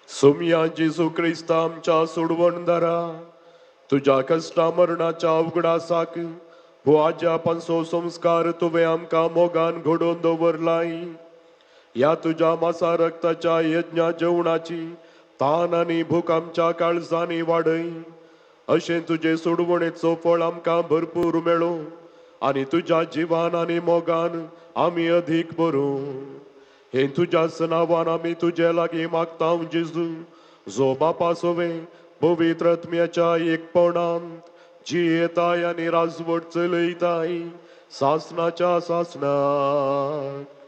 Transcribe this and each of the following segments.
सोम्या जेजू ख्रिस्त आमच्या सोडवणदारा, तुझ्या कष्टा मरणाच्या अवघडासाक हो आज्या पंचो संस्कार तुवें आमकां मोगान घडोवन दवरलाय. या तुझ्या मासा रक्ताच्या यज्ञा जेवणाची तान आनी भूक आमच्या काळजांनी वाडय. अशें तुझे सोडवणेचो फळ आमकां भरपूर मेळो आनी तुझ्या जिवान आनी मोगान आमी अधीक बरो. हे तुझ्या नांवान आमी तुजे लागीं मागता जेजू, जो बापा सोवे पवित्र आत्म्याच्या एकपणांत जी येताय आनी राजवट चलयताय सासनाच्या सासनाक.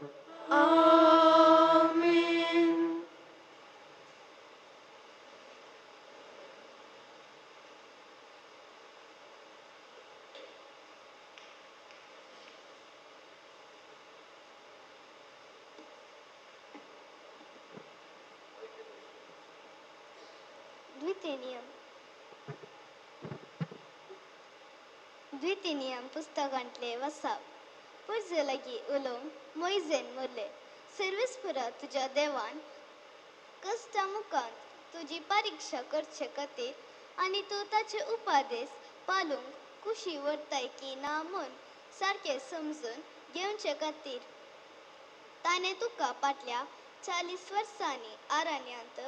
द्वितीनियम पुस्तकांतले वसाप पुर्जे लागी उलोवंक मोइजेन मुरले. सर्वेस्परा तुझ्या देवान कश्टा मुखांत तुजी परिक्षा करचे खातीर आनी तूं ताचे उपादेश पालूंक कुशी व्हरताय की ना म्हूण सारकें समजून घेवचे खातीर ताणें तुका फाटल्या 40 वर्सांनी आरान्यांत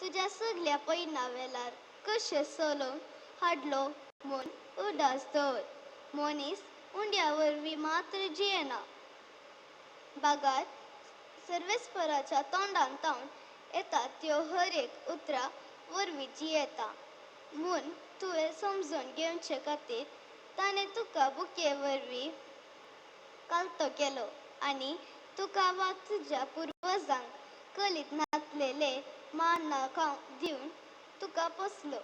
तुज्या सगळ्या पैना वेल्यार कशें चलोवन हाडलो म्हूण उडास दवर. मनीस उंड्या वरवीं मात्र जियेना, बागार सर्वेस्पराच्या तोंडान तावन येता त्यो हर एक उतरां वरवीं जियेता म्हूण तुवें समजून घेवचे खातीर ताणें तुका बुके वरवीं कालतो केलो आनी तुका वा तुज्या पुर्वजांक कलीत नासलेले मान दिवन तुका पोसलो.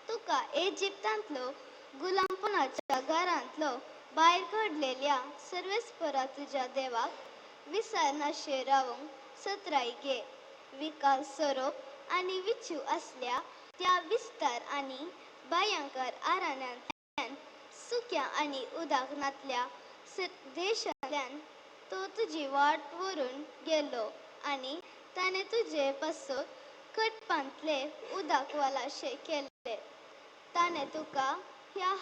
तुका इजिप्तांतलो गुलामपणाच्या घरांतलो भायर घडलेल्या सर्वेस्परा तुज्या देवाक विसरनाशे रावंक सत्राय घे. विकास सोरोप आनी विचू असल्या त्या विस्तार आनी भयंकर आराण्यांतल्यान सुक्या आनी उदाहरणांतल्या देशांतल्यान तो तुजी वाट व्हरून गेलो आनी ताणें तुजे पासो खटपांतले उदक वालाशे केले. ताणें तुका ह्या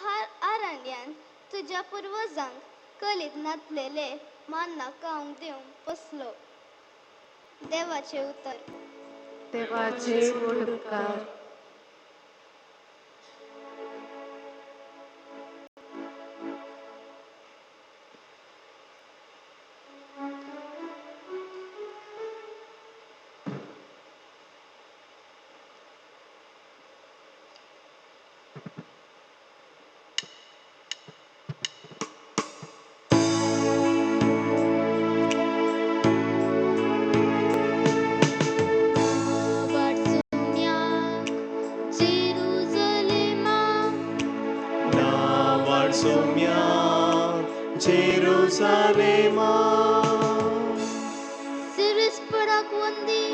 आराण्यांत तुज्या पुर्वजांक कलीत नातलेले मान्ना खावंक दिवंक पोसलो. देवाचें उतर. देवाचे उपकार. Jerusalema Service-parak wandi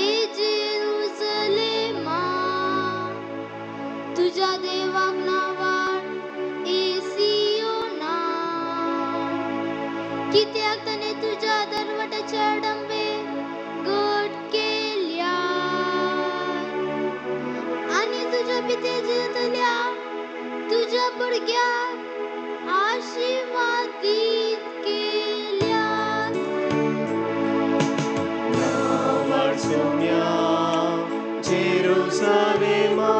e Jerusalema तुझ्या देवाक नावार ए सियोना कित्याक ताणें तुज्या दरवटाच्या डंबे घट केल्या आनी तुज्या पितेच्या तुज्या भुरग्याक आशीर्वादीत केल्या. Varsumia Jerusalema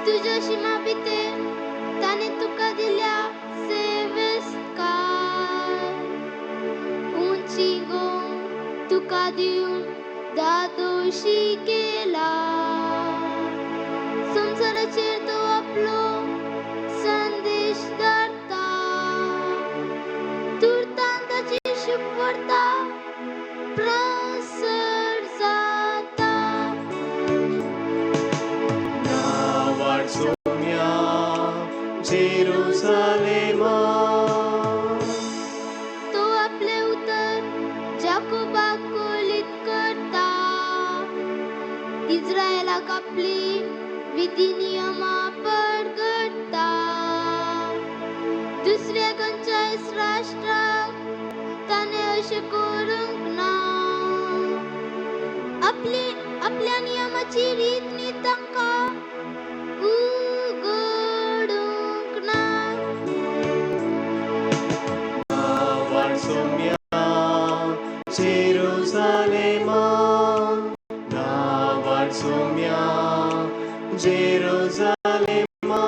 तुझ्या शिमा पिते ताणे तुका दिल्या सेवेस्कार उंची गो तुका दिवन दादोशी केला. संसाराचेर तो आपलो संदेश धाडटा तुर्तान ताची शुभ वार्ता प्रसार जाता. Varsumia Jerusalema तो आपले उतर जाकोबाक कोलीत करता. इस्रायेलाक आपली विधी नियमा पडगडटा. दुसऱ्या खंयच्याय राष्ट्राक ताणें अशें करूंक ना. आपल्या नियमाची रीत नी तांकां उगडूंक ना. Varsumia Jerusalema Varsumia Jerusalema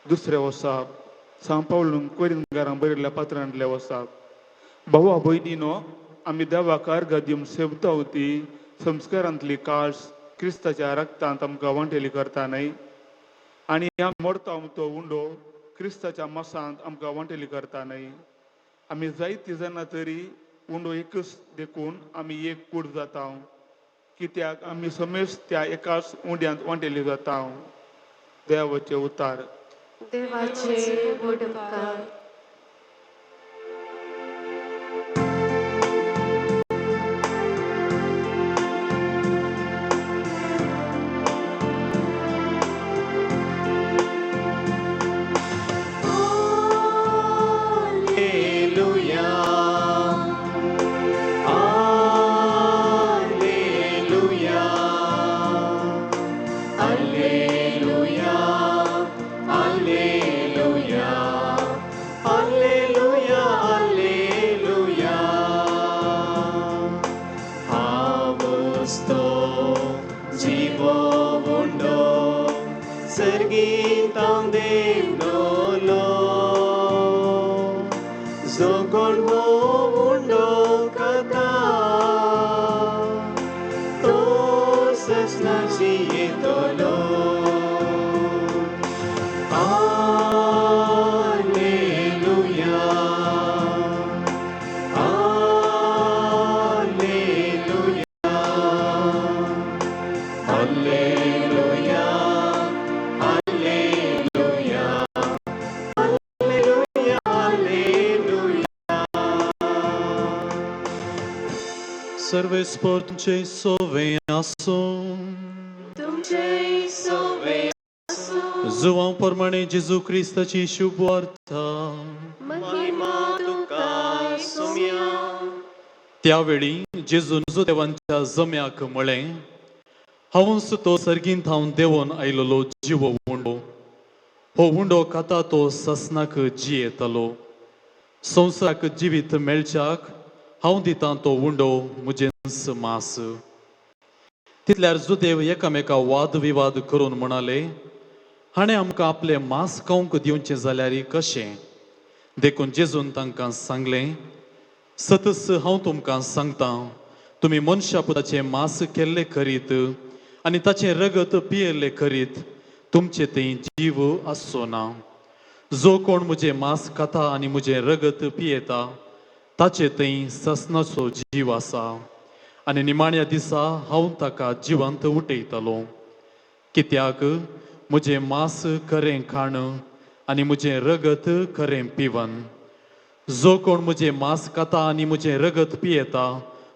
दुसरे वसाप सांपावलून कोरिंतकारांक बरयल्ल्या पात्रांतले वसाप. भावा भयणीनो, आमी देवाकार गदिम सेवतावती संस्कारांतली काळस क्रिस्ताच्या रक्तांत आमकां वांटेली करता न्हय आनी आमी मोडता तो उंडो क्रिस्ताच्या मसांत आमकां वांटेली करता न्हय. आमी जायती जाणां तरी उंडो एकच देखून आमी एक कूड जाता कित्याक आमी समेस्त त्या एकाच उंड्यांत वांटेली जाता. देवाचे उतार. देवाचे उपकार. Alleluia. servesc por तुमचे सोवे आसूं तुमचे सोवे जुवां प्रमाणे जेजू क्रिस्ताची शुभ वार्ता महिमा तुका सोम्या त्यावेळी जेजून देवांच्या जम्याक म्हळें हांवूच तो सर्गींत हांव देंवन आयलोलो जिवो उंडो हो उंडो खाता तो ससनाक जियेतलो संवसाराक जिवीत मेळच्याक हांव दितां तो उंडो म्हजेंच मास तितल्यार जुदेव एकामेका वाद विवाद करून म्हणाले हाणें आमकां आपलें मास खावंक दिवचें जाल्यार कशें देखून जेजून तांकां सांगलें सतस हांव तुमकां सांगतां तुमी मनशा पुताचें मास केल्लें करीत आनी ताचें रगत पियेल्लें करीत तुमचे थंय जीव आसचो ना जो कोण म्हजें मास खाता आनी म्हजें रगत पियेता ताचे थंय ससनाचो जीव आसा आनी निमाण्या दिसा हांव ताका जिवंत उठयतलो कित्याक म्हजें मास खरें खाण आनी म्हजें रगत खरें पिवन जो कोण म्हजें मास खाता आनी म्हजें रगत पियेता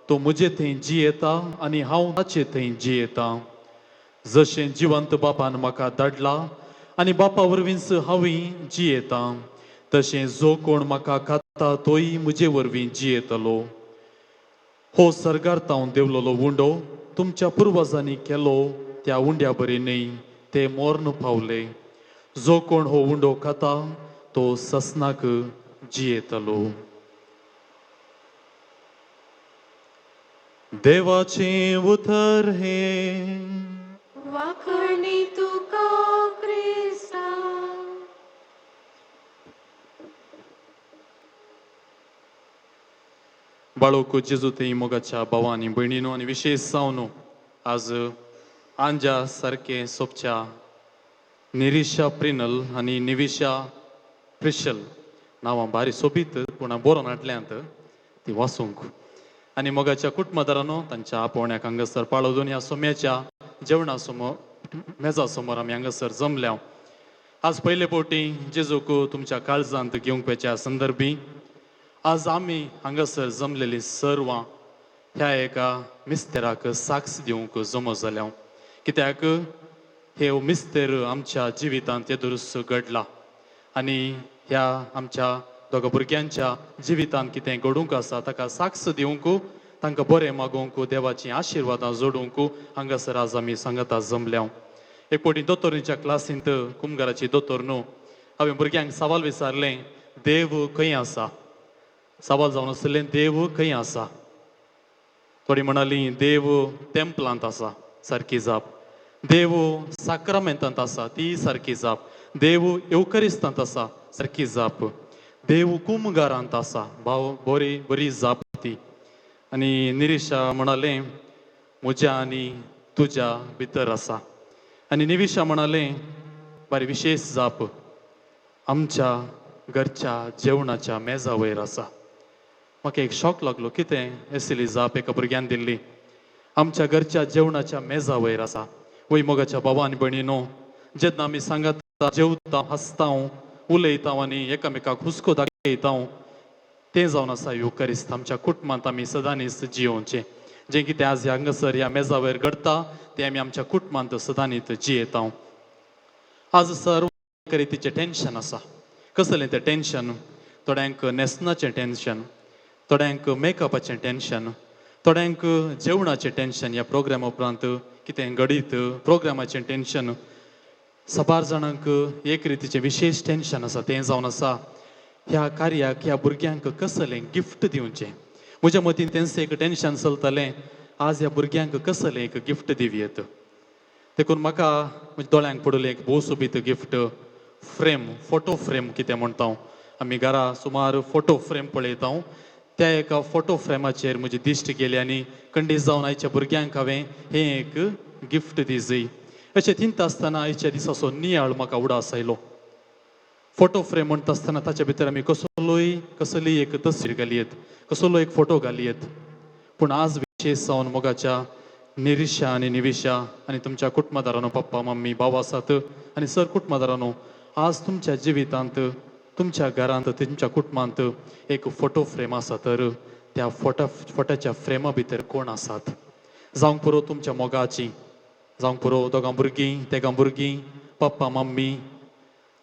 तो म्हजे थंय जियेता आनी हांव ताचे थंय जियेता जशें जिवंत बापान म्हाका धाडला आनी बापा वरवींच हांवूय जियेता तशें जो कोण म्हाका खाता तोय म्हजे वरवीं जियेतलो हो सर्गार्थ हांव देवलोलो उंडो तुमच्या पुर्वजांनी केलो त्या उंड्या बरी न्ही ते मोर्न पावले जो कोण हो उंडो खाता तो ससनाक जियेतलो देवाचें उतर हे वाखणी तुका क्रिस्ता बाळोक जेजू थंय मोगाच्या भावांनी भयणीनो आनी विशेश जावन आज आंजा सारके सोपच्या निरिशा प्रिनल आनी निविशा प्रिशल नांवां भारी सोबीत पूण बरो नाटल्यांत ती वाचूंक आनी मोगाच्या कुटुंबादारांनो तांच्या आपोवण्याक हांगासर पाळो दोन ह्या सोम्याच्या जेवणा समोर मेजा समोर आमी हांगासर जमल्या आज पयले फावटी जेजूक तुमच्या काळजांत घेवंक वेच्या संदर्भी आज आमी हांगासर जमलेलीं सर्वां ह्या एका मिस्तेराक साक्ष दिवंक जमो जाल्या कित्याक हे मिस्तेर आमच्या जिवितांत येदुरूच घडला आनी ह्या आमच्या दोगा भुरग्यांच्या जिवितांत कितें घडूंक आसा ताका साक्ष दिवंक तांकां बरें मागोवंक देवाची आशिर्वादां जोडूंक हांगासर आज आमी सांगाता जमल्या एक फावटी दोतोरीच्या क्लासींत कुमगाराची दोतोर न्हू हांवें भुरग्यांक सवाल विचारलें देव खंय आसा सवाल जावन आसलें देव खंय आसा थोडी म्हणाली देव टेंपलांत आसा सारकी जाप देव साक्रामेंतांत आसा ती सारकी जाप देव येवकरिस्तांत आसा सारकी जाप देव कुमगारांत आसा बरी जाप ती आनी निरिशा म्हणालें म्हज्या आनी तुज्या भितर आसा आनी निविशा म्हणालें बरी विशेश जाप आमच्या घरच्या जेवणाच्या मेजा वयर आसा म्हाका एक शॉक लागलो कितें आसली जाप एका भुरग्यान दिल्ली आमच्या घरच्या जेवणाच्या मेजा वयर आसा वय मोगाच्या भावा आनी भयणीनो जेन्ना आमी सांगात जेवता हसता उलयता आनी एकामेकाक हुस्को दाखयता तें जावन आसा युकरिस्त आमच्या कुटुंबांत आमी सदांच जियोवचें जें कितें आज हांगासर ह्या मेजा वयर घडटा तें आमी आमच्या कुटुंबांत सदांच जियेता आज सर्व रितीचें टेन्शन आसा कसलें तें टेन्शन थोड्यांक न्हेसनाचें टेन्शन थोड्यांक मेकअपाचें टेन्शन थोड्यांक जेवणाचें टेन्शन ह्या प्रोग्रामा उपरांत कितें घडीत प्रोग्रामाचें टेन्शन साबार जाणांक एक रितीचें विशेश टेन्शन आसा तें जावन आसा ह्या कार्याक ह्या भुरग्यांक कसलें गिफ्ट दिवचें म्हज्या मतीन तेंच एक टेन्शन चलतलें आज ह्या भुरग्यांक कसलें एक गिफ्ट दिवयेत देखून म्हाका म्हज्या दोळ्यांक पडलें एक भोव सोबीत गिफ्ट फ्रेम फोटो फ्रेम कितें म्हणटा आमी घरा सुमार फोटो फ्रेम पळयता त्या एका फोटो फ्रेमाचेर म्हजी दिश्ट गेली आनी खंडीत जावन आयच्या भुरग्यांक हांवें हें एक गिफ्ट दिजय अशें चिंता आसतना आयच्या दिसाचो नियाळ म्हाका उडास आयलो फोटो फ्रेम म्हणटा आसतना ताच्या भितर आमी कसली एक तस्वीर घालयत कसलो एक फोटो घालयत पूण आज विशेश जावन मोगाच्या निरिशा आनी निविशा आनी तुमच्या कुटुंबादारांनो पप्पा मम्मी भाव आसात आनी सर कुटुंबादारांनो आज तुमच्या जिवितांत तुमच्या घरांत तुमच्या कुटुंबांत एक फोटो फ्रेम आसा तर त्या फोटाच्या फ्रेमा भितर कोण आसात. जावंक पुरो तुमच्या मोगाची, जावंक पुरो दोगां भुरगीं तेगां भुरगीं, पप्पा मम्मी,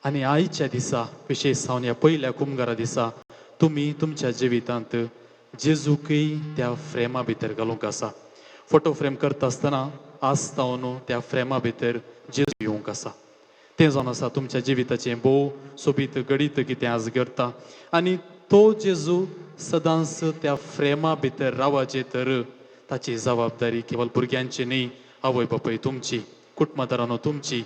आनी आयच्या दिसा विशेश जावन ह्या पयल्या कुमगारा दिसा तुमी तुमच्या जिवितांत जेजूकय त्या फ्रेमा भितर घालूंक आसा. फोटो फ्रेम करता आसतना आस्तावन त्या फ्रेमा भितर जेजू येवंक आसा. तें जावन आसा तुमच्या जिविताचें भोव सोबीत गडीत कितें आज करता. आनी तो जेजू सदांच त्या फ्रेमा भितर रावचे तर ताची जबाबदारी केवळ भुरग्यांची न्ही, आवय बापूय तुमची, कुटुंबदारांनो तुमची.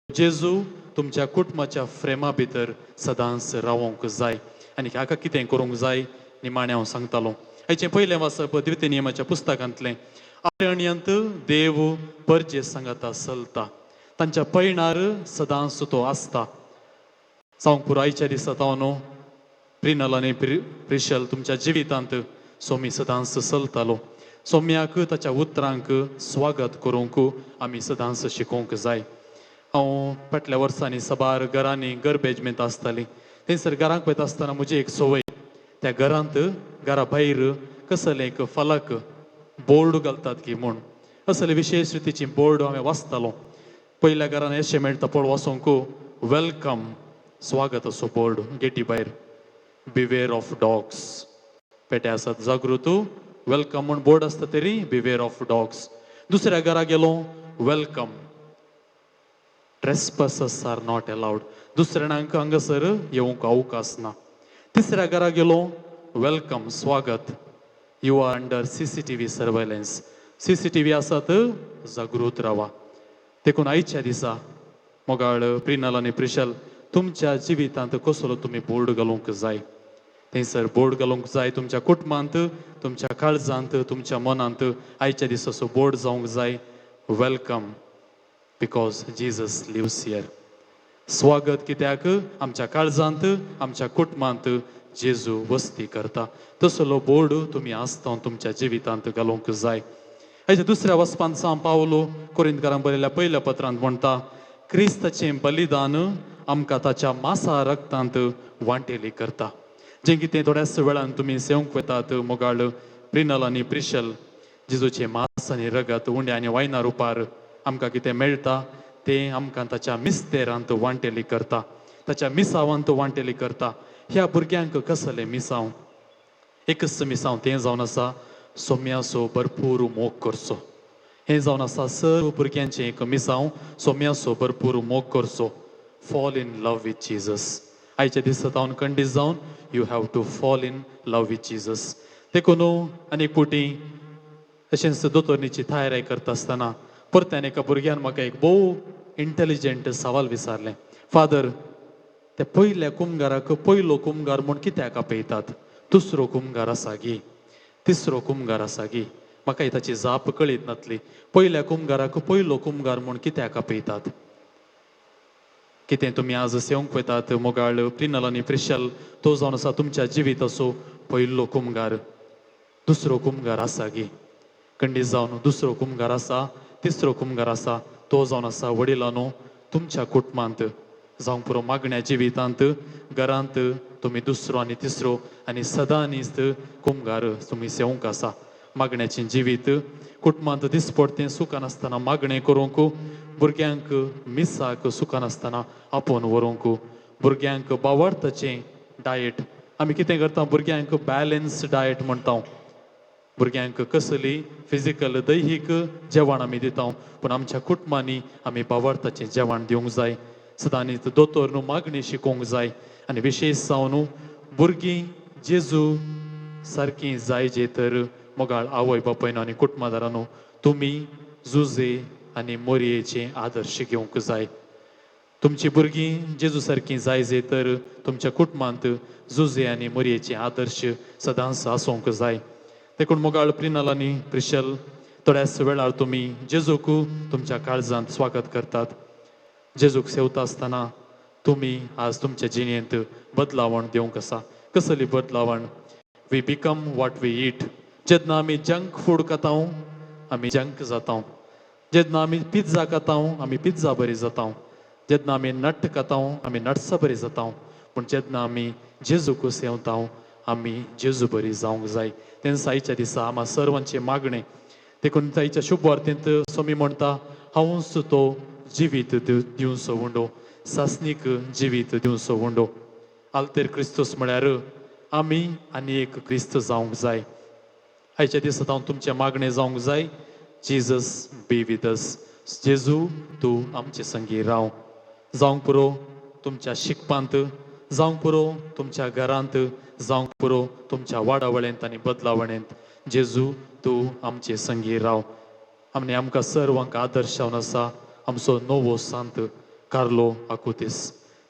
जेजू तुमच्या कुटुंबाच्या फ्रेमा भितर सदांच रावोंक जाय. आनी हाका कितें करूंक जाय निमाणें हांव सांगतालो. हाचें पयलें वाचप द्वितीय नियमाच्या पुस्तकांतलें. अरण्यांत देव परजे सांगाता चलता, तांच्या पैणार सदांच तो आसता. जावंक पुरो आयच्या दिसा न्हू प्रिनल आनी प्रिशल तुमच्या जिवितांत सोमी सदांच चलतालो. सोम्याक ताच्या उतरांक स्वागत करूंक आमी सदांच शिकोवंक जाय. हांव फाटल्या वर्सांनी साबार घरांनी गरबेजमेंत आसताली. थंयसर घरांक वयता आसतना म्हजी एक संवय, त्या घरांत घरा भायर कसले एक फलक बोर्ड घालतात की म्हूण असले विशेष रितीची बोर्ड हांवें वाचतालो. पयल्या घरान अशें मेळटा पळय वाचूंक, वेलकम, स्वागत असो बोर्ड गेटी भायर. बिवेर ऑफ डॉग्स, पेटे आसात जागृत, वेलकम म्हूण बोर्ड आसता तरी बिवेर ऑफ डॉग्स. दुसऱ्या घरा गेलो, वेलकम, ट्रेस्पासस आर नॉट अलाउड, दुसऱ्यांक हांगासर येवंक अवकाश ना. तिसऱ्या घरा गेलो, वेलकम, स्वागत, you are under CCTV surveillance, CCTV आसात, जागृत रावा. देखून आयच्या दिसा मोगाळ प्रिनल आनी प्रिशल तुमच्या जिवितांत कसलो तुमी बोर्ड घालूंक जाय. थंयसर बोर्ड घालूंक जाय तुमच्या कुटुंबांत, तुमच्या काळजांत, तुमच्या मनांत. आयच्या दिसाचो बोर्ड जावंक जाय, welcome because Jesus lives here. स्वागत कित्याक आमच्या काळजांत, आमच्या कुटुंबांत जेजू वस्ती करता. तसलो बोर्ड तुमी आसता तुमच्या जिवितांत घालूंक जाय. हेच्या दुसऱ्या वचपांत सांग पावलो कोरिंथकारांक बरयल्ल्या पयल्या पत्रांत म्हणटा, क्रिस्ताचें बलिदान आमकां ताच्या मासा रक्तांत वांटेली करता. जें कितें थोड्याच वेळान तुमी सेवंक वेतात मोगाळ प्रिनल आनी प्रिशल, जेजूचें मास आनी रगत उंड्या आनी वायना रुपार आमकां कितें मेळटा तें आमकां ताच्या मिस्तेरांत वांटेली करता, ताच्या मिसावांत वांटेली करता. ह्या भुरग्यांक कसलें मिसांव? एकच मिसांव तें जावन आसा सोम्याचो भरपूर मोग करचो. हें जावन आसा सर्व भुरग्यांचें एक मिसांव, सोम्याचो भरपूर मोग करचो. Fall in love with Jesus. आयच्या दिसांत हांव कंडीस जावन you have to fall in love with Jesus. देखून आनीक पुटी तशेंच दोतोरनीची थायराय करता आसतना परत्यान एका भुरग्यान म्हाका एक भोव इंटेलिजंट सवाल विचारलें, फादर त्या पयल्या कुमगाराक पयलो कुमगार म्हूण कित्याक आपयतात, दुसरो कुमगार आसा गी, तिसरो कुमगार आसा गी. म्हाका ताची जाप कळीत नासली. पयल्या कुमगाराक पयलो कुमगार म्हूण कित्याक आपयतात? कितें तुमी आज सेवंक वतात मोगाळ प्रिनल आनी प्रिशल, तो जावन आसा तुमच्या जिविताचो पयलो कुमगार. दुसरो कुमगार आसा गी, खंडीत जावन दुसरो कुमगार आसा, तिसरो कुमगार आसा, तो जावन आसा वडिलांनो तुमच्या कुटुंबांत. जावंक पुरो मागण्या जिवितांत घरांत तुमी दुसरो आनी तिसरो आनी सदांच कुमगार तुमी सेवंक आसा. मागण्याचें जिवीत कुटुंबांत दिसपडतें सुखान आसतना मागणें करूंक, भुरग्यांक मिसाक सुखान आसतना आपोवन व्हरूंक, भुरग्यांक बावडताचें डायट. आमी कितें करता, भुरग्यांक बॅलन्स डायट म्हणटा. भुरग्यांक कसली फिजिकल दैहीक जेवण आमी दिता, पूण आमच्या कुटुंबांनी आमी बावडताचें जेवण दिवंक जाय. सदांच दोतोर न्हू मागणी शिकोवंक जाय. आनी विशेश जावन भुरगीं जेजू सारकीं जाय जे तर मोगाळ आवय बापायनो आनी कुटुंबदारांनो तुमी जुजे आनी मोरयेचे आदर्श घेवंक जाय. तुमची भुरगीं जेजू सारकीं जाय जे तर तुमच्या कुटुंबांत जुजे आनी मोरयेचे आदर्श सदांच आसूंक जाय. देखून मोगाळ प्रिनल आनी प्रिशल थोड्याच वेळार तुमी जेजूक तुमच्या काळजांत स्वागत करतात. जेजूक सेवता आसतना तुमी आज तुमच्या जिणेंत बदलावण दिवंक आसा. कसली बदलावण? We become what we eat. जेन्ना आमी जंक फूड खाता आमी जंक जाता. जेन्ना आमी पिझ्झा खाता आमी पिझ्झा बरी जाता. जेन्ना आमी नट खाता आमी नट्स बरी जाता. पूण जेन्ना आमी जेजूक सेवता आम्ही जेजू बरी जावंक जाय तेन्ना आयच्या दिसा आम्हा सर्वांचे मागणे देखून ताईच्या शुभ वार्तेंत सोमी म्हणटा हांवूच तो जिवीत दिवचो उंडो सासनीक जिवीत दिवचो उंडो आल्तेर क्रिस्तूस म्हळ्यार आमी आनी एक क्रिस्त जावंक जाय आयच्या दिसा हांव तुमचे मागणे जावंक जाय जीजस बी विथ अस जेजू तूं आमचे संगी राव जावंक पुरो तुमच्या शिकपांत जावंक पुरो तुमच्या घरांत जावंक पुरो तुमच्या वाडावळेंत आनी बदलावळेंत जेजू तूं आमचे संगी राव आनी आमकां सर्वांक आदर्श जावन आसा आमचो नवो सांत कार्लो आकुतीस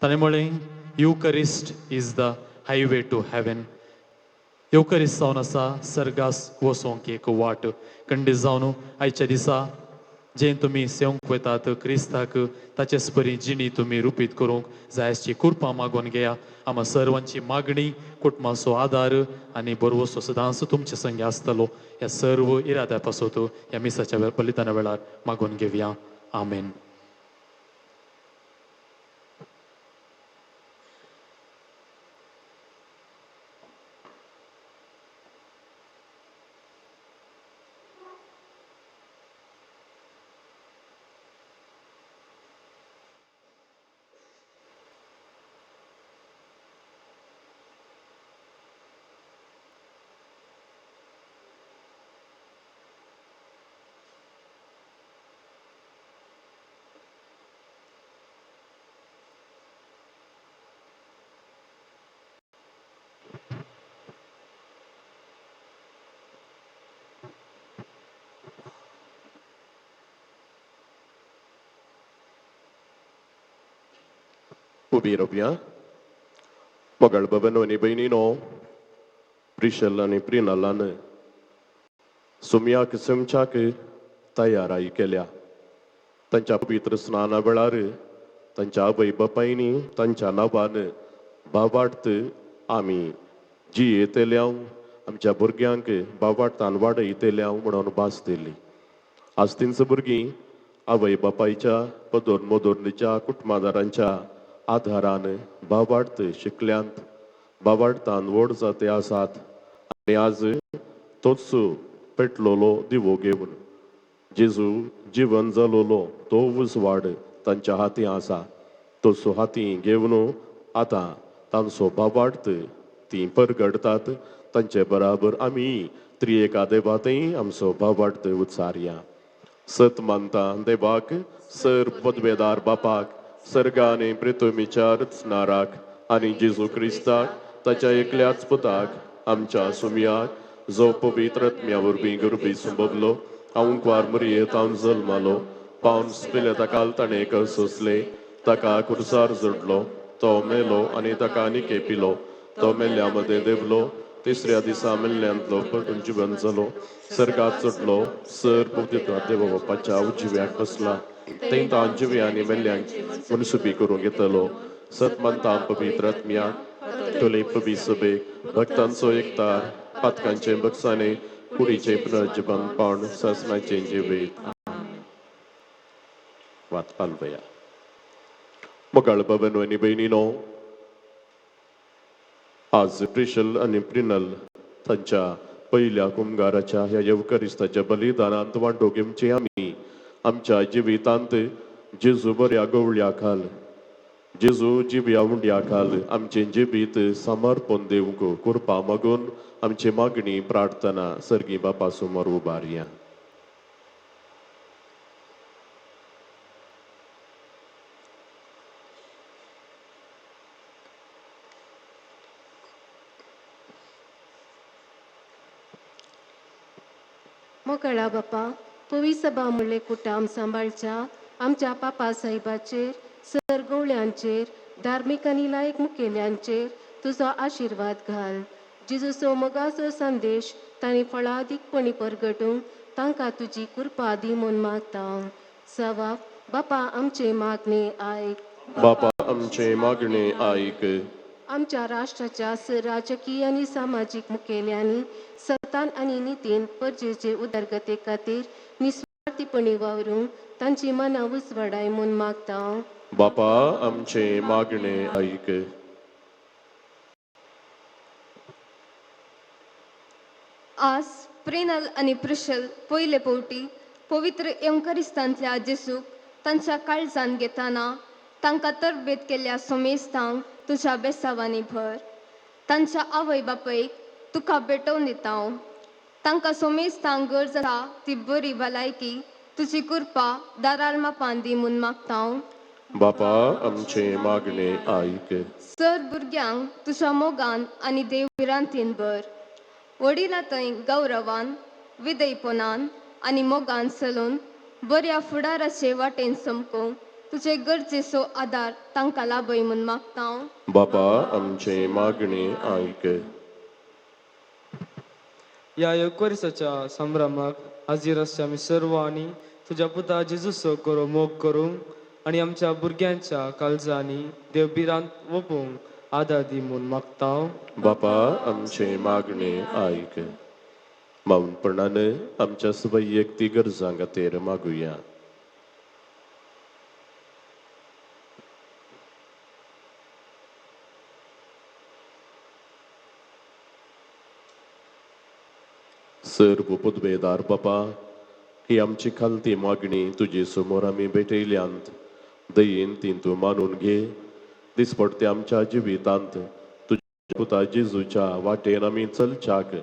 ताणें म्हळें Eucharist is the highway to heaven येवकरीस जावन आसा सर्गास वचोंक एक वाट खंडीत जावन आयच्या दिसा जे तुमी सेवंक वतात क्रिस्ताक ताचेच परी जिणी तुमी रुपीत करूंक जाय आसची कृपा मागून घेया आम्हा सर्वांची मागणी कुटुंबाचो आदार आनी बरवसो सदांच तुमचे संगी आसतलो ह्या सर्व इराद्या पासत ह्या मिसाच्या बलिदाना वेळार मागून घेवया आमेन. उबी रावया मोगाळ बाबन आनी भयणीनो प्रिशल आनी प्रिनलान सुमयाक सेमच्याक तयाराई केल्या तांच्या पवित्र स्नाना वेळार तांच्या आवय बापायनी तांच्या नांवान बावार्थ आमी जी येतल्या आमच्या भुरग्यांक बावार्थान वाडयतल्या म्हणून भास दिली आज तिंच भुरगीं आवय बापायच्या पदोर मोदोरनीच्या कुटुंबादारांच्या आधारान बावार्थ शिकल्यांत बावार्थान व्हड जाते आसात आनी आज तोच पेटलोलो दिवो घेवन जेजू जीवन जलोलो तो उजवाड तांच्या हाती आसा तोच हाती घेवन आतां तांचो बावार्थ ती परगडतात तांचे बराबर आमी त्रिएका देवातय आमचो बावार्थ उच्चारया सत मानता देवाक सर पदवेदार बापाक सर्गाने पृथ्वीच्या रचनाराक आनी जेजू क्रिस्ताक ताच्या एकल्याच पुताक आमच्या सुमयाक जो पवित्र आत्म्या वरवीं गर्भी संभोगलो आंकवार मरयेंत हांव जल्मालो पावस पिले ताका ताणें सोंसले ताका कुर्सार जोडलो तो मेलो आनी ताका निके पिलो तो मेल्ल्या मदें देवलो तिसऱ्या दिसा मेल्ल्यांतलो परतून जिवन जालो सर्गात चडलो सर पवित्र देव बापाच्या उजव्याक बसला थंय तां जिव्यांनी मेल्ल्यांक मनसुबी करूंक येतलो सतमंतां पवित्र आत्म्याक तुले पवी सभेक भक्तांचो एकतार पातकांचे बक्षाने कुडीचे पुनर्जीवन पावन ससनाचे जिवीत वात पालवया मोगाळ बाबन आनी भयणीनो आज प्रिशल आनी प्रिनल तांच्या पयल्या कुमगाराच्या ह्या येवकरिस्ताच्या बलिदानांत वांटो घेवची आमी आमच्या जिवितांत जेजू बऱ्या गवळ्या खाल जेजू जिव्या उंड्या खाल आमचे जिवीत समर्पण दिवंक कृपा मागून आमची मागणी प्रार्थना सर्गी बापा समोर उबारया मोकळा बापा पवी सभा म्हणले कुटाम सांबाळच्या आमच्या पापा साहेबाचेर सरगवळ्यांचेर धार्मीक आनी लायक मुखेल्यांचेर तुजो आशिर्वाद घाल जिजूचो मोगाचो संदेश तांणी फळादीकपणी परगटूंक तांकां तुजी कृपा दी म्हूण मागता सवाब बापा आमचे मागणे आयक बापा आमचे मागणे आयक आमच्या राष्ट्राच्या राजकीय आनी सामाजीक मुखेल्यांनी सतान आनी नितीन परजेचे उदरगते खातीर निस्वार्थीपणी वावरूंक तांची मनां उजवाडाय म्हूण मागता बापा आमचे मागणे आयक आज प्रेनल आणि प्रिशल पयले पोवटी पवित्र एवंकरिस्तांतल्या जेसूक तांच्या काळजान घेताना तांकां तरबेत केल्ल्या सोमेस्तांक तुज्या बेसावांनी भर. तांच्या आवय बापयक तुका भेटोवन दिता हांव. तांकां सोमेस्तांक गरज आसा ती बरी भलायकी तुजी कृपा दाराळ मापान दी म्हूण मागता हांव. बापा आमचे मागणे आयक. सर भुरग्यांक तुज्या मोगान आनी देवविरांतीन भर. वडिलां थंय गौरवान विदयपणान आनी मोगान चलून बऱ्या फुडाराचे वाटेन समकोवंक तुजे गरजेचो आदार तांकां लाभय म्हूण मागता हांव. बापा आमचे मागणे आयक. या एकवरिसाच्या संभ्रमाक हाजीर आसचे आमी सर्व आनी तुज्या पुता जेजूचो करो मोग करूंक आनी आमच्या भुरग्यांच्या काळजांनी देवबिरांत वपूंक आदार दी म्हूण मागता हांव. बापा आमचे मागणे आयक. मौनपणान आमच्या वैयक्तीक गरजां खातीर मागुया. सर्व पुदवेदार बापा, ही आमची खालती मागणी तुजे समोर आमी भेटयल्यांत दयेन ती तूं मानून घे. दिसपडते आमच्या जिवितांत तुज्या पुता जेजूच्या वाटेन आमी चलच्याक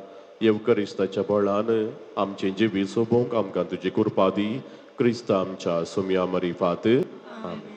येवकरिस्ताच्या बळान आमचे जिवी सोबोवंक आमकां तुजी कृपा दी. क्रिस्ता आमच्या सुम्या मरिफात. आमेन.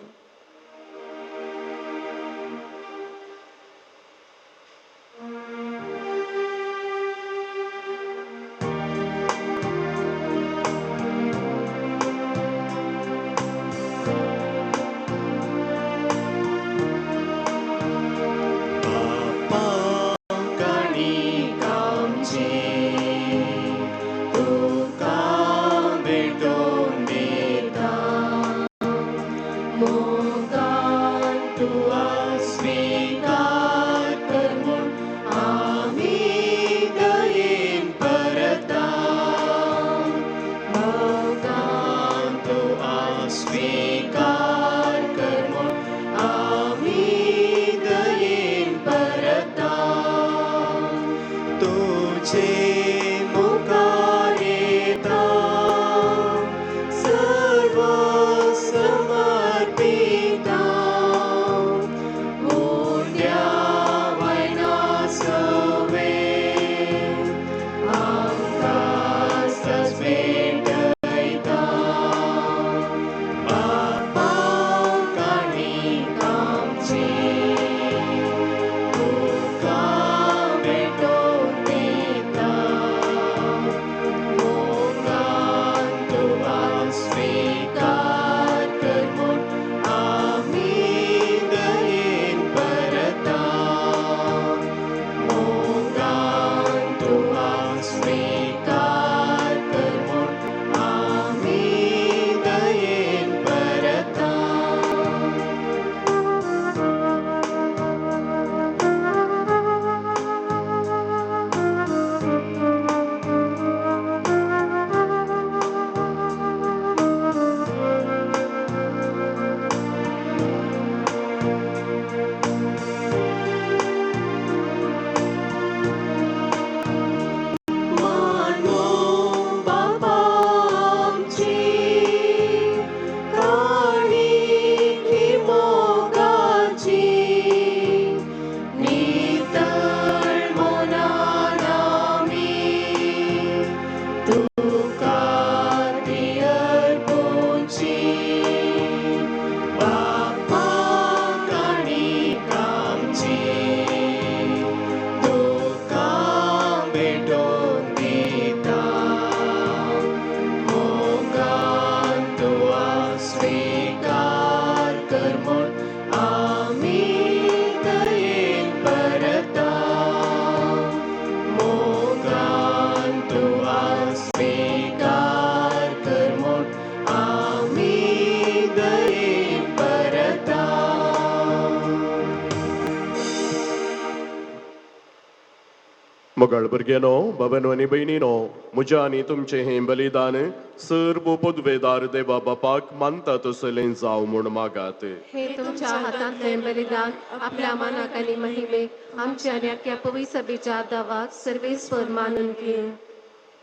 मोगाळ भुरग्यानो, बाबांनो आनी भयणीनो, म्हज्या आनी तुमचें हें बलिदान सर्व पदवेदार देवा बापाक मानता तसलें जावं म्हूण मागात. हे तुमच्या हातांतलें बलिदान आपल्या मानाक आनी महिमेक आमच्या आनी अख्ख्या पवित्र सभेच्या दावाक सर्वेस्वर मानून घे.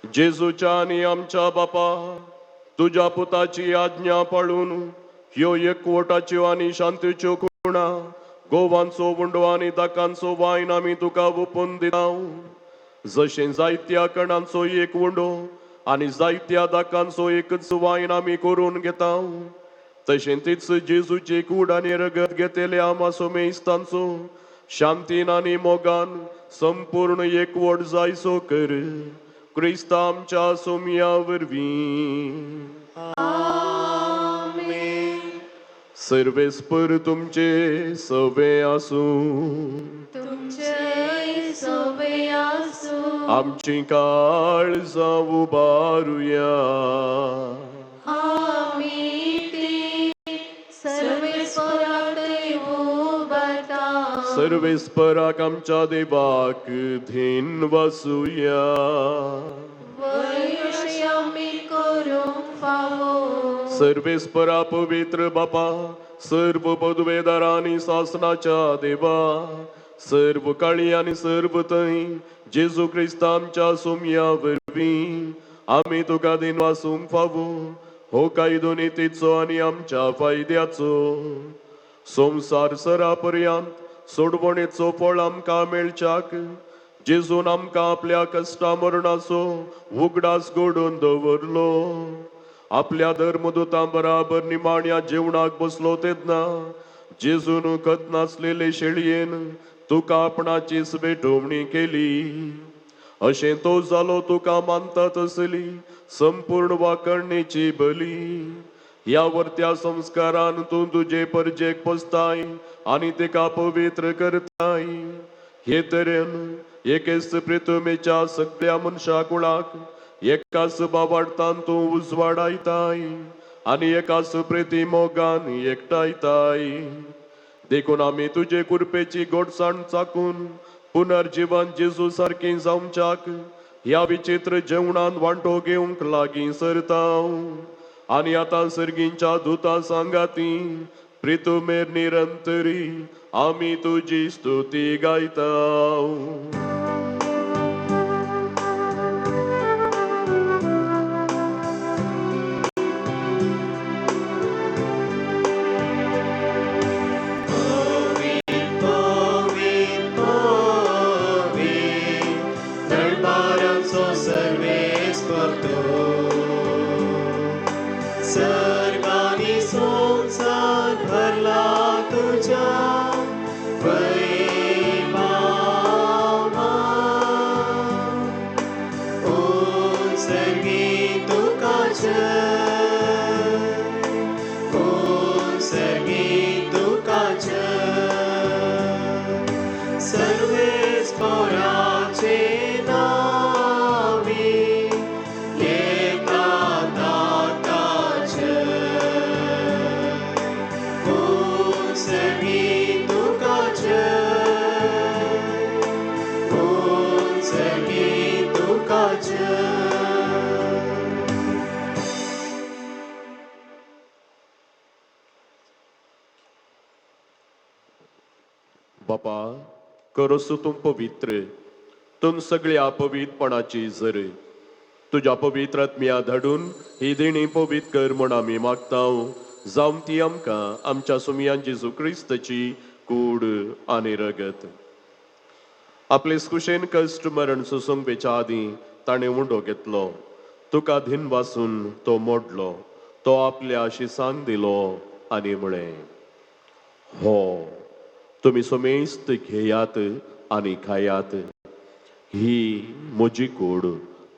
जेजूच्या आणि आमच्या बापा तुझ्या पुताची आज्ञा पाळून ह्यो एकवटाच्यो आणि शांतीच्यो खुणा गोवांचो वंडो आणि दाकांचो वायन आमी तुका ओपून दिता. जशें जायत्या कणांचो एक वंडो आणि जायत्या दाकांचो एकच वायन आमी करून घेता, तशें तीच जेजूची कूड आणि रगत घेतलेल्या आमा सोमेस्तांचो शांतीन आणि मोगान संपूर्ण एकवट जायसो कर. क्रिस्त आमच्या सोमया वरवीं. सर्वेस्पर तुमचे सवे आसूं. तुमचे सवे आसूं. आमची काळजां उबारुया. आमी ती सर्वेस्पराक उबारता. सर्वेस्पराक आमच्या देवाक धीन वासुया. वयशे आमी करूंक फावो. सर्वेस्परा पवित्र बापा, सर्व पदवेदार आणि शासनाच्या देवा, सर्व काळी आणि सर्व थंय जेजू क्रिस्त आमच्या सोमया वरवीं आमी तुका दिन वासूंक फावो. हो कायदो नितीचो आणि आमच्या फायद्याचो. संवसार सरापर्यंत सोडवणेचो फळ आमकां मेळच्याक जेजून आमकां आपल्या कश्टा मरणाचो उगडास घडोवन दवरलो. आपल्या धर्मदूतां बराबर निमाण्या जेवणाक बसलो तेन्ना जेजून कत नासलेले शेळयेन तुका आपणाचीच भेटवणी केली. अशें तो जालो तुका मानता तसली संपूर्ण वाकणणेची बली. ह्या वर्त्या संस्कारान तूं तुजे परजेक पोसताय आनी तेका पवित्र करताय. हे तरेन एकेच प्रितुमेच्या सगळ्या मनशा कुळाक एकाच बाबाडतान तूं उजवाडायताय आनी एकाच प्रिती मोगान एकटायताय. देखून आमी तुजे कुरपेची गोडसाण चाकून पुनर्जीवन जेजू सारखी जावच्याक ह्या विचित्र जेवणान वांटो घेवंक लागीं सरता. आनी आतां सर्गींच्या दुतां सांगाती प्रितुमेर निरंतरी आमी तुजी स्तुती गायता. सर्वांनी संसार भरला तुझ्या वैभवान. ओ संगीत तुका जय, ओ संगीत तुका जय. सर्वेच पोराचे नावी बापा, करसो तूं पवित्र, तूं सगळ्या पवित्रपणाची झर. तुझ्या पवित्र आत्म्या धाडून ही देणी पवित्र कर म्हण आमी मागता. जावं ती आमकां आमच्या सुमयान जेजू क्रिस्ताची कूड आनी रगत. आपले कुशेन कश्ट मरण सुसंगेच्या आदीं ताणें उंडो घेतलो. तुका धीन वासून तो मोडलो. तो आपल्या शिसांक दिलो आनी म्हळें, हो तुमी सोमेस्त घेयात आनी खायात. ही म्हजी कूड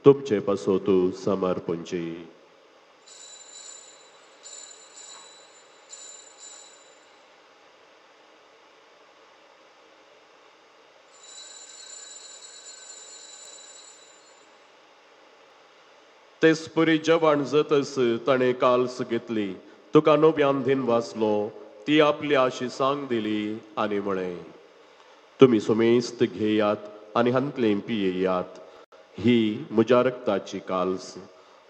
तुमचे पासत समर्पणची. तेसपरी जेवण जातस ताणें काल्स घेतली. तुका नव्यान धीन वाचलो. ती आपल्या शिसांक दिली आनी म्हळें, तुमी सोमेस्त घेयात आनी हांतलें पियेयात. ही म्हज्या रक्ताची काल्स,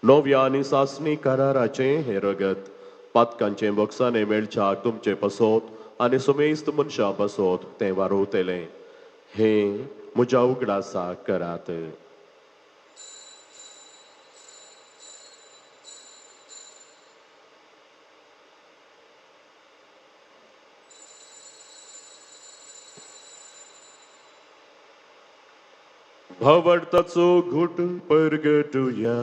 नव्या आनी सासणी कराराचें हें रगत. पातकांचें बॉक्साने मेळच्याक तुमचे पासत आनी सोमेस्त मनशां पासत तें वारोवतलें. हें म्हज्या उगडासा करात. भावार्थाचो घुट परगटुया.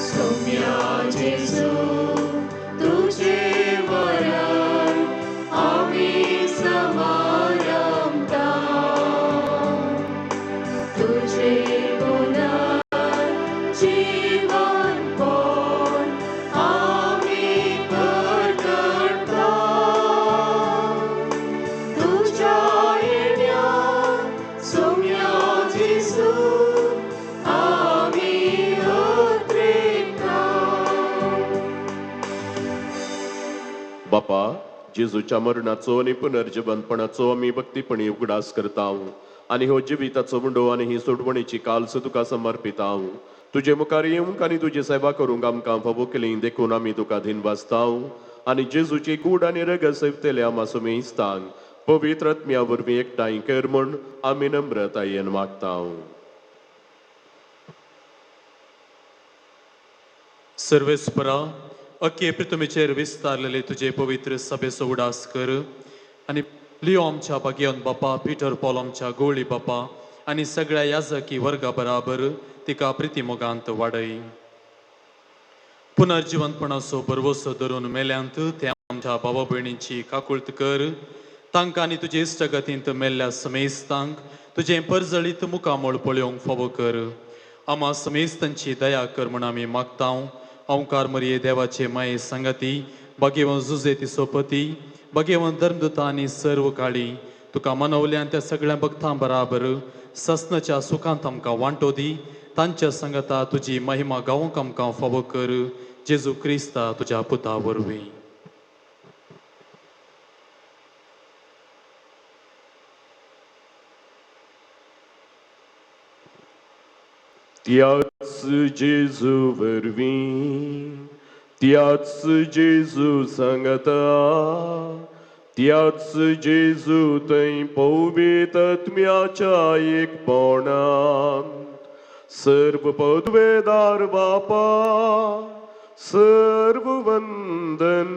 सौम्या जेजू तुझे वरण आम्ही समारंभता तुझे पुनर्जीवन कोण आम्ही प्रकटता तुझ्या येण्यात सौम्या जेजू आम्ही अत्रेता. बापा, जेजूच्या मरणाचो आणि पुनर्जीवनपणाचो आम्ही भक्तीपणी उगडास करता आणि हो जिविताचो मुंडो आणि ही सोडवणीची काल्स तुका समर्पिता. तुझे मुखार येवंक आणि तुझी सेवा करूंक आमकां फावो केली देखून आमी तुका धीन वाजता आणि जेजूची कूड आणि रग सेवतले आमा सुमेस्तांक पवित्र आत्म्या वरवीं एकठांय कर म्हूण आमी नम्रतायेन मागता. सर्वेस्परा अख्खे पृथ्वीचेर विस्तारलेले तुझे पवित्र सभेचो उडास कर आणि लिओ आमच्या भाग्यवन बापा, पिटर पॉल आमच्या गोळी बापा आणि सगळ्या याजकी वर्गा बराबर तिका प्रितीमोगांत वाडय. पुनर्जीवनपणाचो बरवसो धरून मेल्यांत ते आमच्या भावा भयणींची काकुळत कर. तांकां आनी तुजे इश्टगतींत मेल्ल्या समेस्तांक तुझे परजळीत मुखामोळ पळोवंक फावो कर. आम्हा समेस्तांची दया कर म्हूण आमी मागता. ओंकार मरिये देवाचे माये संगती, भाग्यवन जुजे तिचो पती, भाग्यवन धर्मदूता आनी सर्व काळी तुका मनवल्यान त्या सगळ्या भक्तां बराबर ससनाच्या सुखांत आमकां वांटो दी. तांच्या संगता तुजी महिमा गावोंक आमकां फावो कर. जेजू क्रिस्ता तुज्या पुता वरवीं. त्याच जेजू वरवीं, त्याच जेजू सांगता, त्याच जेजू थंय पवित्र आत्म्याच्या एकपणांत सर्व पदवेदार बापा, सर्व वंदन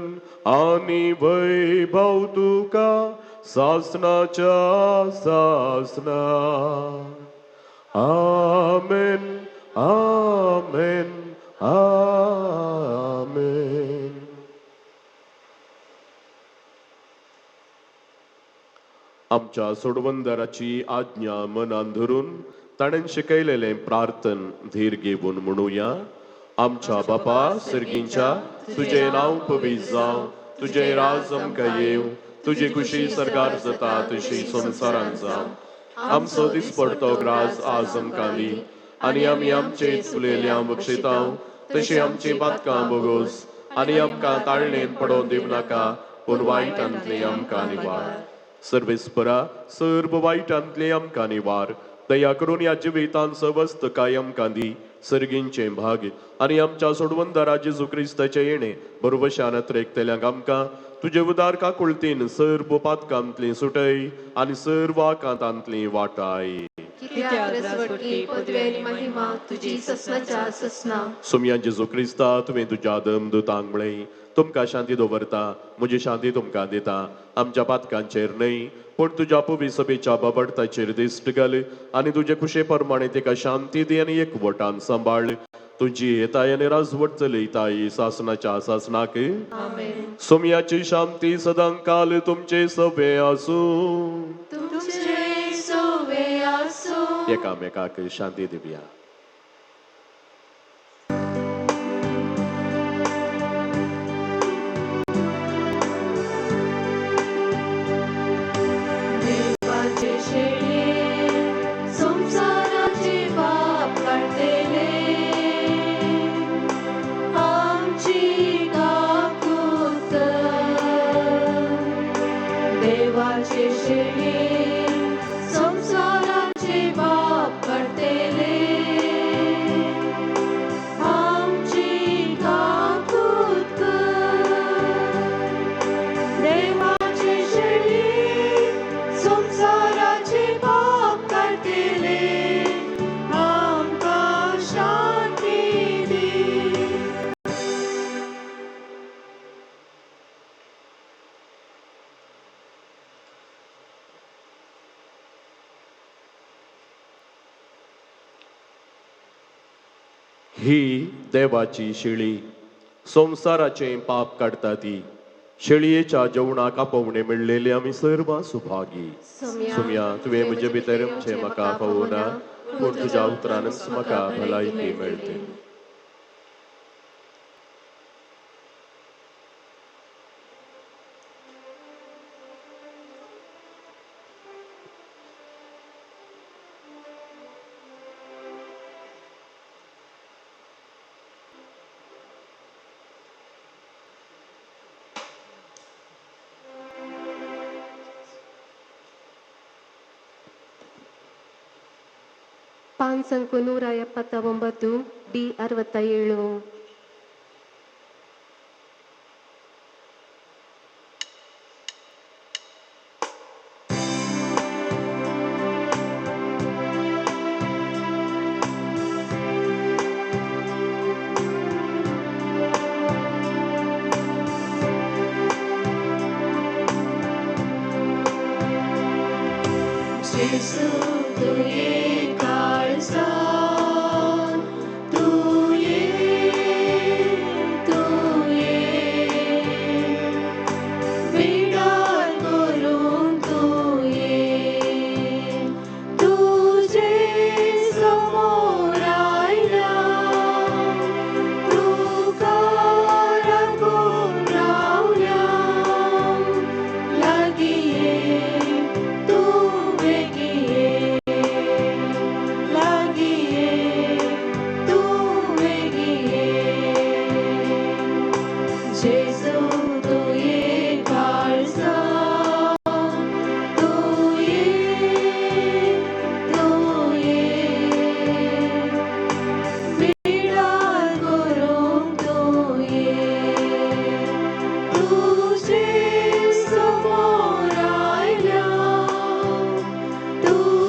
आनी वैभव तुका सासनाच्या सासना. आमेन, आमेन, आमेन. आमच्या सोडवंदराची आज्ञा मनान धरून ताणें शिकयलेलें प्रार्थन धीर घेवन म्हणुया. आमच्या बापा सर्गींच्या, तुझे नांव पवित्र जावं, तुझे राज आमकां येव, तुजी खुशी सरकार जाता तशी संवसारांत जावं. आमचो दिसपडतो ग्रास आज आमकां दी आनी आमी आमचे चुकलेल्यांक बक्षिता तशी आमची बातकां बोगोस आनी आमकां ताळणेन पडोवन दिवं नाका पूण वायटांतली आमकां निवार. सर्वेस्परा, सर्व वायटांतली आमकां निवार. दया करून ह्या जिवितांत सवस्त काय आमकां दी. सर्गींचे भाग आनी आमच्या सोडवंदरा जेजू क्रिस्ताचे येणे बरोवशान एकतेल्यांक आमकां तुजे उदार काकुळतीन सर्व पातकांतली सुटय आनी सर्व आकांतांतली वाटाय. सुमया जेजू क्रिस्ता, तुवें तुज्या धर्मदूतांक म्हळें तुमकां शांती दवरता, म्हजी शांती तुमकां दिता. आमच्या पातकांचेर न्हय पूण तुज्या पवित्र सभेच्या बाबडताचेर दिश्ट घाल आनी तुजे कुशे प्रमाणे तिका शांती दी आनी एकवटान सांबाळ. तुजी येताय आनी राजवट चलयताय सासनाच्या सासनाक. सुमयाची शांती सदां काल तुमचे सवे आसूं. एकामेकाक शांती दिवया. ही देवाची शेळी संसाराचे पाप काढता ती शेळयेच्या जेवणाक आपोवणे मिळलेले आम्ही सर्व सुभागी सुम्या तुवें म्हजे भितर म्हाका पावोना पूण तुज्या उतरानच म्हाका भलायकी मेळटे. ಪಾನ್ ಸಂಖ್ಯೆ 179 D 67. Gesù tu ye kalsa tu ye vidar gurun tu ye tuje samor aila tu kara gurauya lagiye tu Gesù tu ye kalsa tu ye vidar gurun tu ye tuje samor aila tu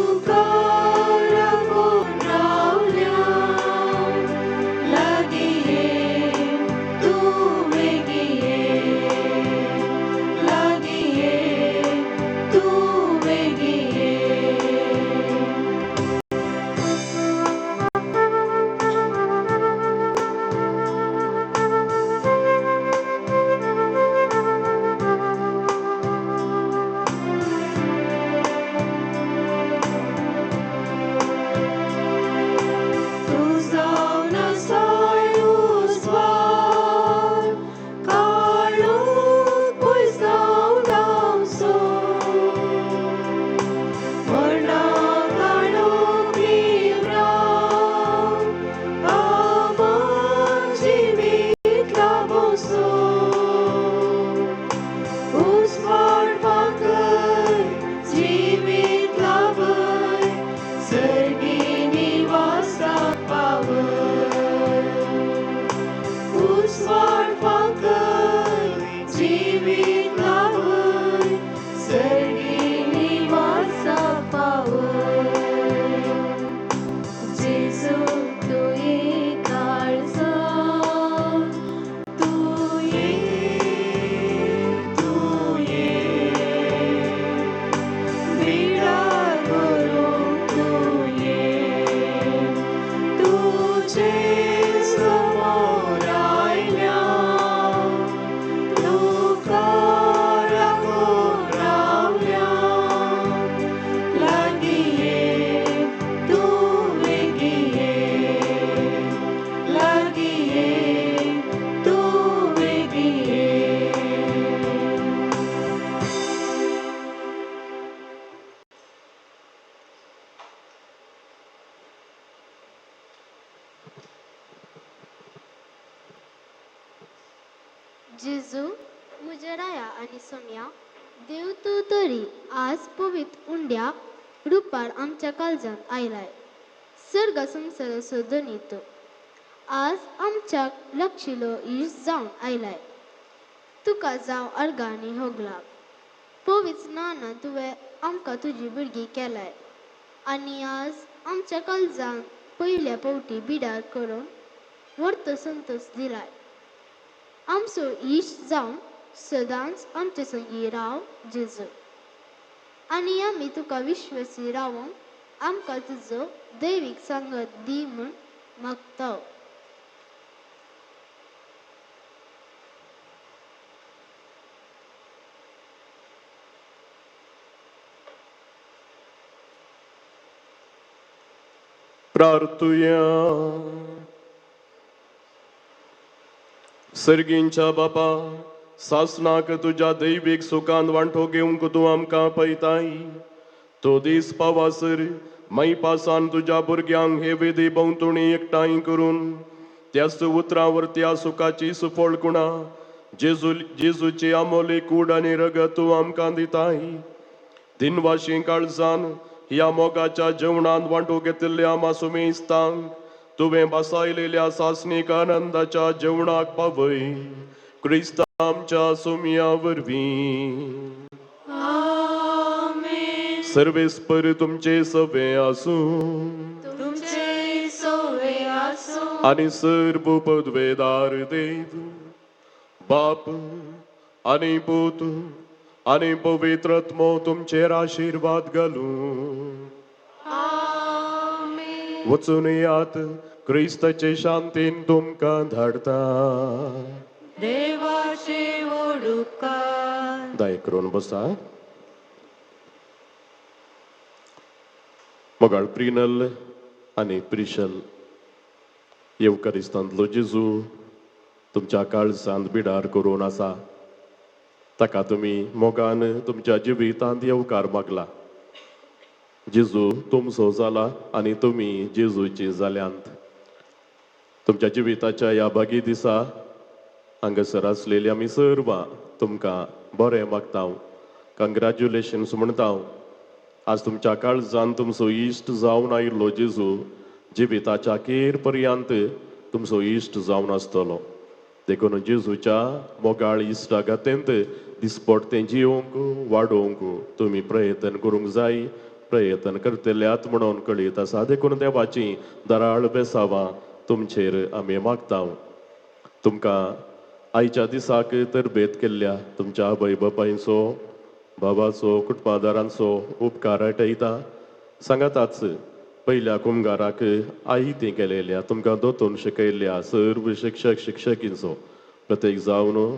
kara gurauya lagiye tu Gesù tu ye kalsa tu ye vidar gurun tu ye tuje samor aila tu kara gurauya lagiye tu जेजू मुजराया आणि सम्या देव तू तरी आज पवित्र उंड्या रुपार आमच्या काळजात आयलाय सर्ग संसार सोदनीत आज आमच्या लक्षिलो इश जाऊन आयलाय तुका जाव अर्गानी होगला पवित्र नाना तुवे आमका तुझी भुरगी केलाय आणि आज आमच्या काळजात पहिल्या पोवटी बिडार करून वर्त संतोष दिलाय आमचो इश जावन सदांच आमचे संगी राव जेजू आणि आम्ही तुका विश्वासी रावूंक आमकां तुजो दैवीक सांगत दी म्हूण मागताव. प्रार्थुया. सर्गींच्या बापा, सासनाक तुझ्या दैवीक सुखांत वांटो घेवंक तूं आमकां पळयताय. तो दीस पावासर मै पासान तुझ्या भुरग्यांक हे वेदी भोंवतणी एकठांय करून त्याच उतरावर त्या सुखाची सुफळकुणा जेजूची आमोली कूड आनी रगत तूं आमकां दिताय. दिनवाशी काळजान ह्या मोगाच्या जेवणांत वांटो घेतिल्ल्या मासुमेस्तांक तुवें बसायलेल्या सासणीक आनंदाच्या जेवणाक पावय. क्रिस्त आमच्या सुमया वरवीं. सर्वेस्पर तुमचे सवे आसूं तुमचे सोवे आसूं आनी सर्वपदवेदार देव बाप आनी पूत आनी पवित्रत्मो तुमचेर आशीर्वाद घालूं. आमेन. वचून यात क्रिस्ताचे शांतीन तुमकां धाडटा. देवाचे ओडुकार. दया करून बसा. मोगाळ प्रिनल आनी प्रिशल येवकारिस्तांतलो जेजू तुमच्या काळजांत बिडार करून आसा. ताका तुमी मोगान तुमच्या जिवितांत येवकार मागला. जेजू तुमचो जाला आनी तुमी जेजूची जाल्यांत. तुमच्या जिविताच्या ह्या बागी दिसा हांगासर आसलेली आमी सर्वां तुमकां बरें मागता. कंग्रॅच्युलेशन्स म्हणटा. आज तुमच्या काळजांत तुमचो इश्ट जावन आयिल्लो जेजू जिविताच्या अखेर पर्यंत तुमचो इश्ट जावन आसतलो. देखून जेजूच्या मोगाळ इश्टागतेंत दिसपट्टे जिवंक वाडोवंक तुमी प्रयत्न करूंक जाय. प्रयत्न करतल्यात म्हणून कळीत आसा. देखून देवाची दराळ बेसावां तुमचेर आमी मागता. तुमकां आयच्या दिसाक तरबेत केल्ल्या तुमच्या आवय बापायचो बाबाचो कुटुंबादारांचो उपकार आठयता. सांगाताच पयल्या कुंभाराक आयती केलेल्या तुमकां दोतोन शिकयल्ल्या सर्व शिक्षक शिक्षकींचो प्रत्येक जावन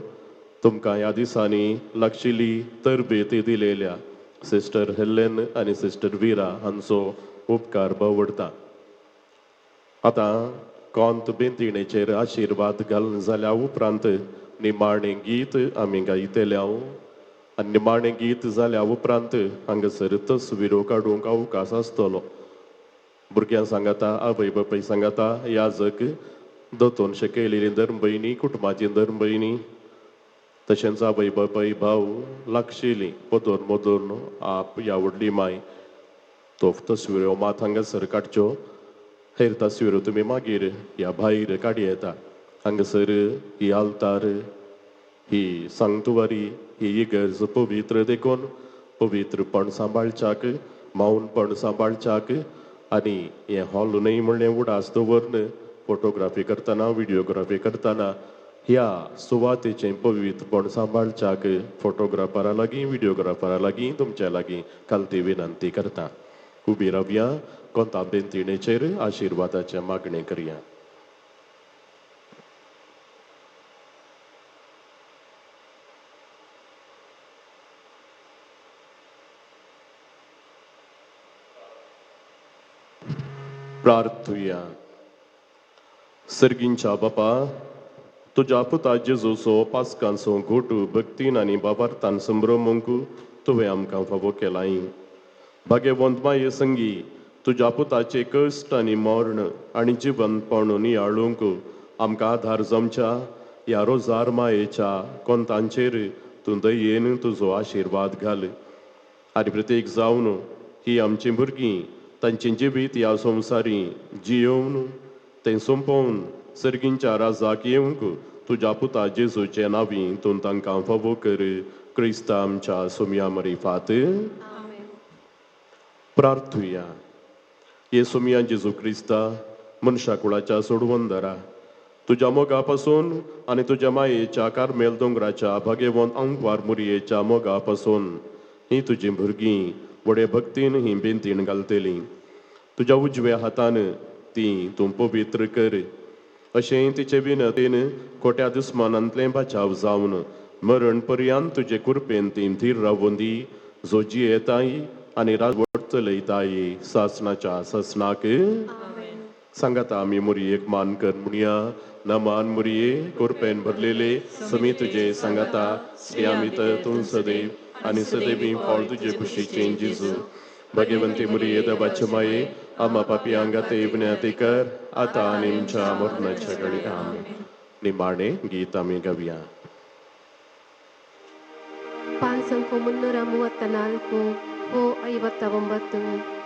तुमकां ह्या दिसांनी लागशिल्ली तरबेती दिलेल्या सिस्टर हेलेन आनी सिस्टर विरा हांचो उपकार बावडटा. आतां कोंत बेंतिणेचेर आशिर्वाद घाल जाल्या उपरांत निमाणें गीत आमी गायतल्या. आनी निमाणें गीत जाल्या उपरांत हांगासर तस्विरो काडूंक अवकाश आसतलो. भुरग्यां सांगाता, आवय बापाय सांगाता, याजक दोतोन शिकयलेली धर्मभयणी, कुटुंबाची धर्मभयणी, तशेंच आवय बापाय भाव लागशिल्ली पदोन मदोन आप ह्या व्हडली माय तो तस्विरो मात हांगासर काडच्यो. हेर तस्विरो तुमी मागीर ह्या भायर काडी येता. हांगासर ही आल्तार, ही सांगतुवारी, ही इगर्ज पवित्र देखून पवित्रपण सांबाळच्याक, मौनपण सांबाळच्याक आनी हें हॉल न्हय म्हणलें उडास दवरन फोटोग्राफी करतना विडियोग्राफी करतना ह्या सुवातेचें पवित्रपण सांबाळच्याक फोटोग्राफरा लागीं विडियोग्राफरा लागीं तुमच्या लागीं खालती विनंती करता. उबी रावया. कोंता बेंतिणेचेर आशिर्वादाचें मागणें करया. प्रार्थुया. सर्गींच्या बापा, तुज्या पुता जेजूचो पास्कांचो घोट भक्तीन आनी बाबार्थान संभ्रमूंक तुवें आमकां फावो केलाय. भाग्यवंत माये संगी, तुज्या पुताचे कश्ट आनी मरण आनी जिवंतपण नियाळूंक आमकां आधार जमच्या ह्या रोजार मायेच्या कोंतांचेर तूं दयेन तुजो आशिर्वाद घाल. आनी प्रत्येक जावन ही आमचीं भुरगीं तांचें जिवीत ह्या संवसारी जियोवन तें सोंपोवन सर्गींच्या राजाक येवंक तुज्या पुता जेजूचे नांवीं तूं तांकां फावो कर. क्रिस्त आमच्या सुमया मरिफात. प्रार्थुया. येसुमिया जेजू क्रिस्ता, मनशा कुळाच्या सोडवंदरा, तुज्या मोगा पासून आनी तुज्या मायेच्या कार्मेल दोंगराच्या भाग्यवंत अंकवार मुरयेच्या मोगा पासून ही तुजीं भुरगीं व्हडे भक्तीन ही बेंतीण घालतलीं. तुज्या उजव्या हातान ती तूं पवित्र कर. अशें तिचे विनतेन खोट्या दुस्मानांतलें बचाव जावन मरण पर्यंत तुजे कुरपेन ती थीर रावून दी, जो जियेताय आनी राजवट चलयताय सासणाच्या सासणाक. सांगाता आम्ही मुरी एक मान कर म्हणूया ना मान मुरिये कोरपेन भरलेले समी तुझे सांगाता श्रियामित तू सदैव आणि सदैवी फॉल तुझे खुशीचे जिजू भगवंती मुरी येदबाच्या माये आम्हा पापी अंगात विनंती कर आता आणि आमच्या मरणाच्या घडी आमेन. निमाणे गीत आम्ही गाऊया. ಪಾನ್ ಸಂಖ್ಯೆ 334 ಓ 59.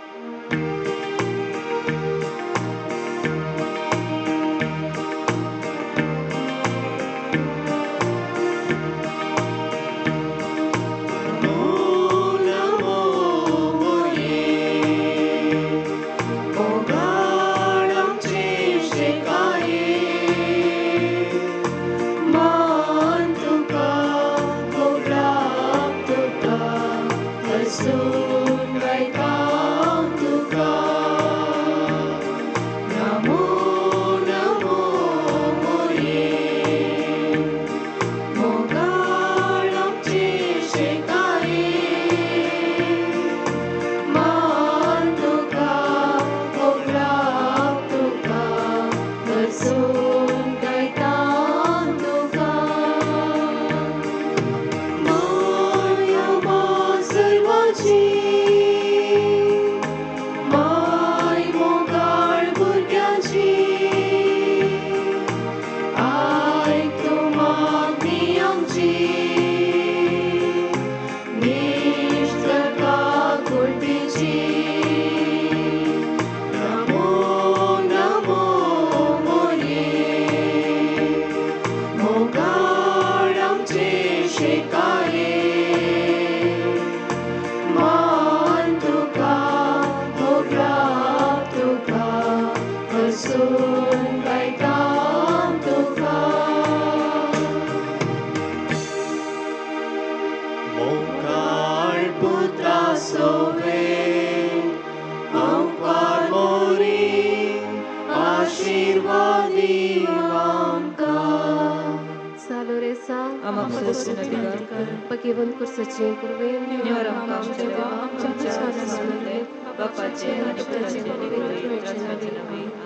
Pagkiwan ko sa Diyang Kurwen, Niwaram ka ang Diyang Diyang Bapaचे आणि पुत्राचे आणि पवित्र आत्म्याचे नावे.